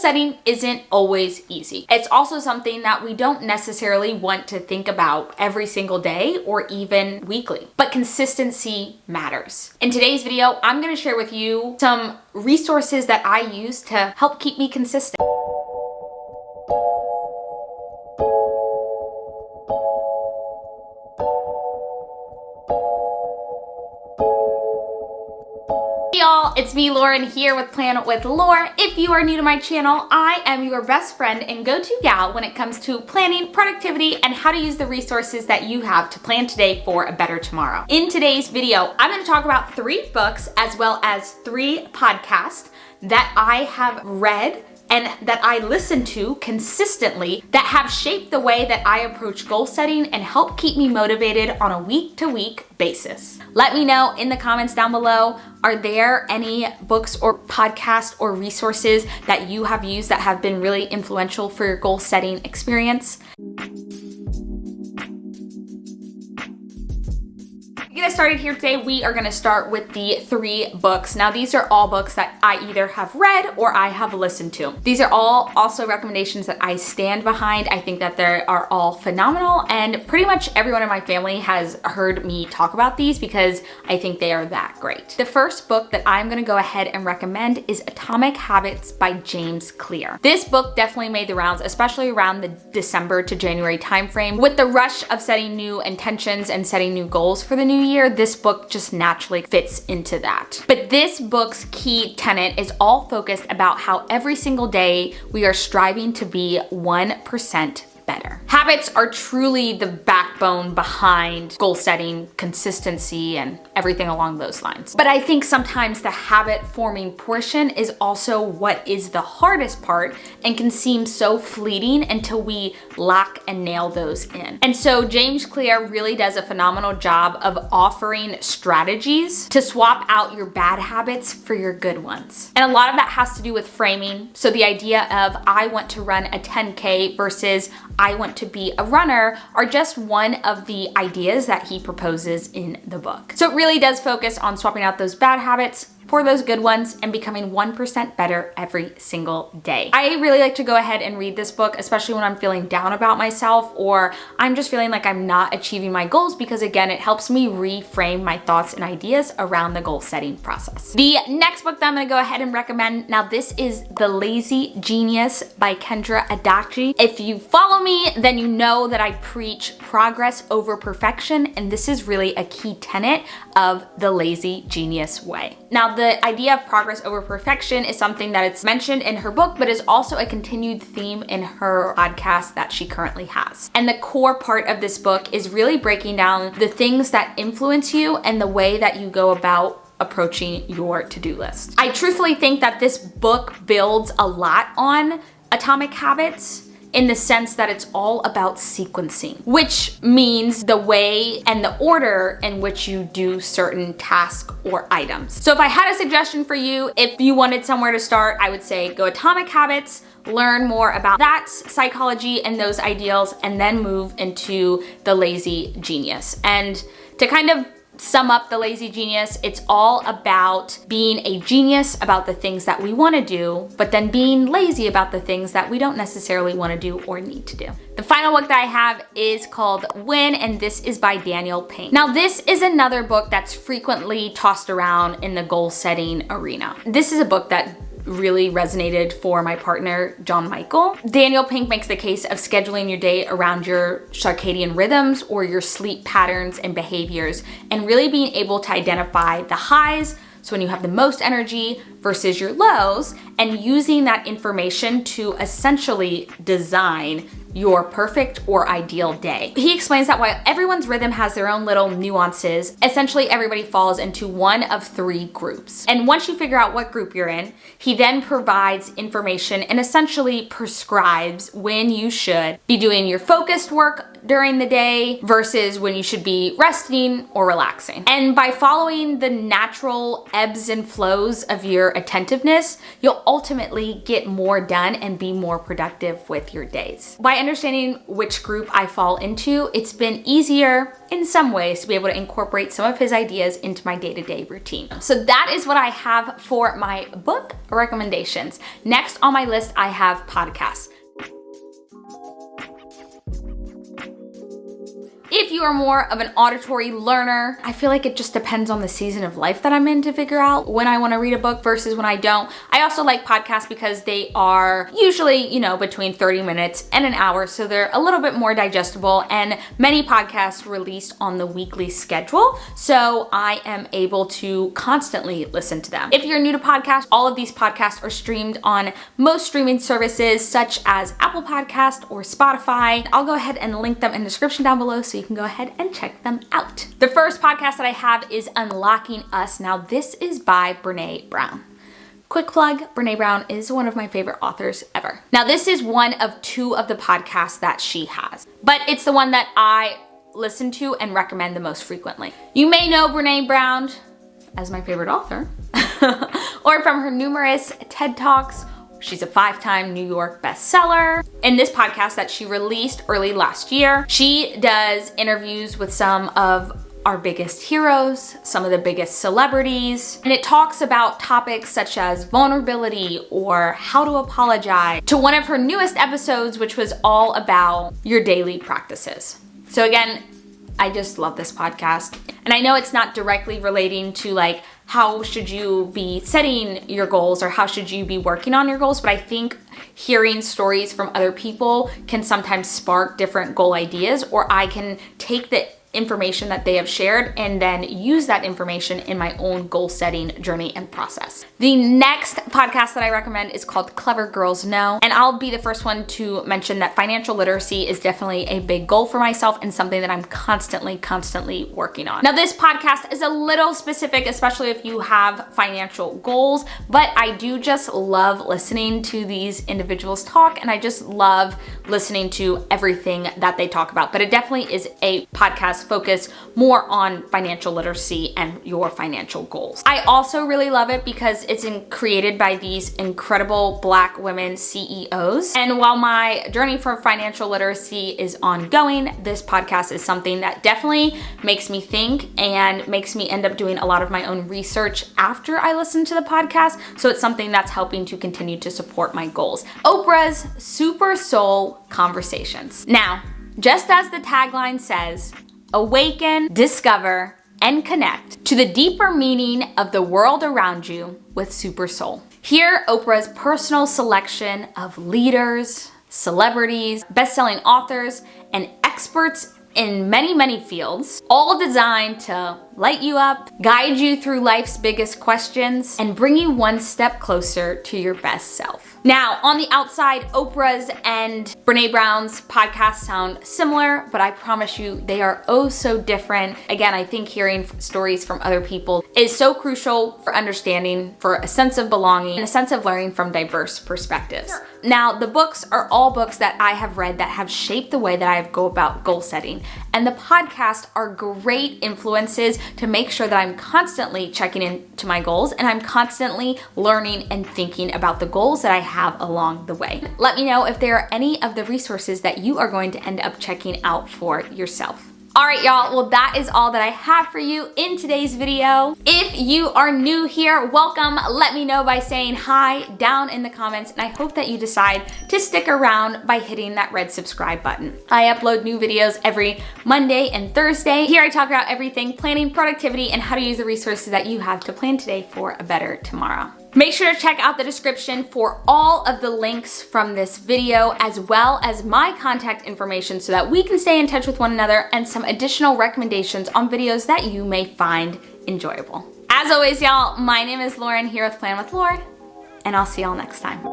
setting isn't always easy. It's also something that we don't necessarily want to think about every single day or even weekly, but consistency matters. In today's video, I'm going to share with you some resources that I use to help keep me consistent. Hey y'all, it's me, Lauren, here with Plan with Lore. If you are new to my channel, I am your best friend and go-to gal when it comes to planning, productivity, and how to use the resources that you have to plan today for a better tomorrow. In today's video, I'm going to talk about 3 books as well as 3 podcasts that I have read and that I listen to consistently that have shaped the way that I approach goal setting and help keep me motivated on a week-to-week basis. Let me know in the comments down below, are there any books or podcasts or resources that you have used that have been really influential for your goal setting experience? To get us started here today, we are going to start with the 3 books. Now, these are all books that I either have read or I have listened to. These are all also recommendations that I stand behind. I think that they are all phenomenal, and pretty much everyone in my family has heard me talk about these because I think they are that great. The first book that I'm going to go ahead and recommend is Atomic Habits by James Clear. This book definitely made the rounds, especially around the December to January timeframe. With the rush of setting new intentions and setting new goals for the new year, this book just naturally fits into that. But this book's key tenet is all focused about how every single day we are striving to be 1% better. Habits are truly the backbone behind goal setting, consistency, and everything along those lines. But I think sometimes the habit forming portion is also what is the hardest part and can seem so fleeting until we lock and nail those in. And so James Clear really does a phenomenal job of offering strategies to swap out your bad habits for your good ones. And a lot of that has to do with framing. So the idea of I want to run a 10K versus I want to be a runner are just one of the ideas that he proposes in the book. So it really does focus on swapping out those bad habits for those good ones and becoming 1% better every single day. I really like to go ahead and read this book, especially when I'm feeling down about myself or I'm just feeling like I'm not achieving my goals, because again, it helps me reframe my thoughts and ideas around the goal setting process. The next book that I'm gonna go ahead and recommend, now this is The Lazy Genius by Kendra Adachi. If you follow me, then you know that I preach progress over perfection, and this is really a key tenet of the Lazy Genius way. Now, the idea of progress over perfection is something that it's mentioned in her book, but is also a continued theme in her podcast that she currently has. And the core part of this book is really breaking down the things that influence you and the way that you go about approaching your to-do list. I truthfully think that this book builds a lot on Atomic Habits, in the sense that it's all about sequencing, which means the way and the order in which you do certain tasks or items. So if I had a suggestion for you, if you wanted somewhere to start, I would say go Atomic Habits, learn more about that psychology and those ideals, and then move into The Lazy Genius. And to kind of sum up The Lazy Genius, it's all about being a genius about the things that we want to do, but then being lazy about the things that we don't necessarily want to do or need to do. The final book that I have is called Win, and this is by Daniel Pink. Now, this is another book that's frequently tossed around in the goal setting arena. This is a book that really resonated for my partner, John Michael. Daniel Pink makes the case of scheduling your day around your circadian rhythms or your sleep patterns and behaviors, and really being able to identify the highs, so when you have the most energy, versus your lows, and using that information to essentially design your perfect or ideal day. He explains that while everyone's rhythm has their own little nuances, essentially everybody falls into one of 3 groups. And once you figure out what group you're in, he then provides information and essentially prescribes when you should be doing your focused work during the day versus when you should be resting or relaxing. And by following the natural ebbs and flows of your attentiveness, you'll ultimately get more done and be more productive with your days. By understanding which group I fall into, it's been easier in some ways to be able to incorporate some of his ideas into my day-to-day routine. So that is what I have for my book recommendations. Next on my list, I have podcasts. If you are more of an auditory learner, I feel like it just depends on the season of life that I'm in to figure out when I want to read a book versus when I don't. I also like podcasts because they are usually, between 30 minutes and an hour, so they're a little bit more digestible, and many podcasts released on the weekly schedule, so I am able to constantly listen to them. If you're new to podcasts, all of these podcasts are streamed on most streaming services such as Apple Podcast or Spotify. I'll go ahead and link them in the description down below so you can go ahead and check them out. The first podcast that I have is Unlocking Us. Now this is by Brene Brown. Quick plug, Brene Brown is one of my favorite authors ever. Now this is one of 2 of the podcasts that she has, but it's the one that I listen to and recommend the most frequently. You may know Brene Brown as my favorite author, or from her numerous TED Talks. She's a 5-time New York bestseller. In this podcast that she released early last year, she does interviews with some of our biggest heroes, some of the biggest celebrities, and it talks about topics such as vulnerability or how to apologize, to one of her newest episodes, which was all about your daily practices. So again, I just love this podcast. And I know it's not directly relating to like how should you be setting your goals or how should you be working on your goals, but I think hearing stories from other people can sometimes spark different goal ideas, or I can take the information that they have shared and then use that information in my own goal setting journey and process. The next podcast that I recommend is called Clever Girls Know, and I'll be the first one to mention that financial literacy is definitely a big goal for myself and something that I'm constantly working on. Now this podcast is a little specific, especially if you have financial goals, but I do just love listening to these individuals talk, and I just love listening to everything that they talk about. But it definitely is a podcast focused more on financial literacy and your financial goals. I also really love it because it's created by these incredible Black women CEOs. And while my journey for financial literacy is ongoing, this podcast is something that definitely makes me think and makes me end up doing a lot of my own research after I listen to the podcast. So it's something that's helping to continue to support my goals. Oprah's Super Soul Conversations. Now, just as the tagline says, awaken, discover, and connect to the deeper meaning of the world around you with Super Soul. Hear Oprah's personal selection of leaders, celebrities, best-selling authors, and experts in many fields, all designed to light you up, guide you through life's biggest questions, and bring you one step closer to your best self. Now, on the outside, Oprah's and Brene Brown's podcasts sound similar, but I promise you they are oh so different. Again, I think hearing stories from other people is so crucial for understanding, for a sense of belonging, and a sense of learning from diverse perspectives. Sure. Now, the books are all books that I have read that have shaped the way that I go about goal setting. And the podcasts are great influences to make sure that I'm constantly checking into my goals and I'm constantly learning and thinking about the goals that I have along the way. Let me know if there are any of the resources that you are going to end up checking out for yourself. All right, y'all, well, that is all that I have for you in today's video. If you are new here, welcome. Let me know by saying hi down in the comments, and I hope that you decide to stick around by hitting that red subscribe button. I upload new videos every Monday and Thursday. Here I talk about everything planning, productivity, and how to use the resources that you have to plan today for a better tomorrow. Make sure to check out the description for all of the links from this video, as well as my contact information so that we can stay in touch with one another, and some additional recommendations on videos that you may find enjoyable. As always, y'all, my name is Lauren here with Plan with Lord, and I'll see y'all next time.